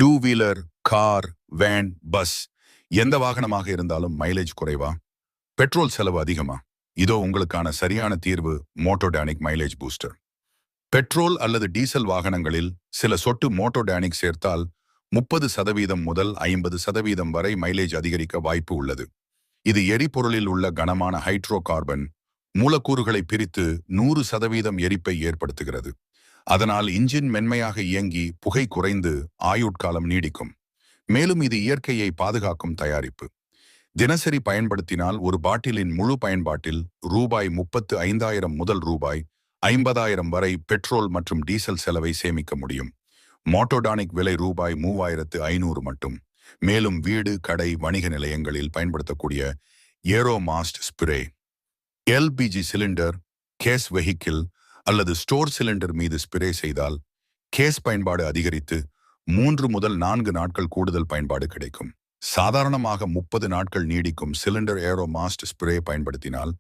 Two wheeler, car, van, bus எந்த வாகனமாக இருந்தாலும் மைலேஜ் குறைவா? பெட்ரோல் செலவு அதிகமா? இதோ உங்களுக்கான சரியான தீர்வு, மோட்டோடானிக் மைலேஜ் பூஸ்டர். பெட்ரோல் அல்லது டீசல் வாகனங்களில் சில சொட்டு மோட்டோடானிக் சேர்த்தால் 30% முதல் 50% வரை மைலேஜ் அதிகரிக்க வாய்ப்பு உள்ளது. இது எரிபொருளில் உள்ள கனமான ஹைட்ரோ கார்பன் மூலக்கூறுகளை பிரித்து 100% எரிப்பை ஏற்படுத்துகிறது. அதனால் இன்ஜின் மென்மையாக இயங்கி புகை குறைந்து ஆயுட்காலம் நீடிக்கும். மேலும் இது இயற்கையை பாதுகாக்கும் தயாரிப்பு. தினசரி பயன்படுத்தினால் ஒரு பாட்டிலின் முழு பயன்பாட்டில் ரூபாய் 35,000 முதல் ரூபாய் 50,000 வரை பெட்ரோல் மற்றும் டீசல் செலவை சேமிக்க முடியும். மோட்டோடானிக் விலை ரூபாய் 3,500 மட்டும். மேலும் வீடு, கடை, வணிக நிலையங்களில் பயன்படுத்தக்கூடிய ஏரோமாஸ்ட் spray, LPG cylinder, gas vehicle அல்லது ஸ்டோர் சிலிண்டர் மீது ஸ்ப்ரே செய்தால் கேஸ் பயன்பாடு அதிகரித்து 3 முதல் 4 நாட்கள் கூடுதல் பயன்பாடு கிடைக்கும். சாதாரணமாக 30 நாட்கள் நீடிக்கும் சிலிண்டர் ஏரோமாஸ்ட் ஸ்ப்ரே பயன்படுத்தினால்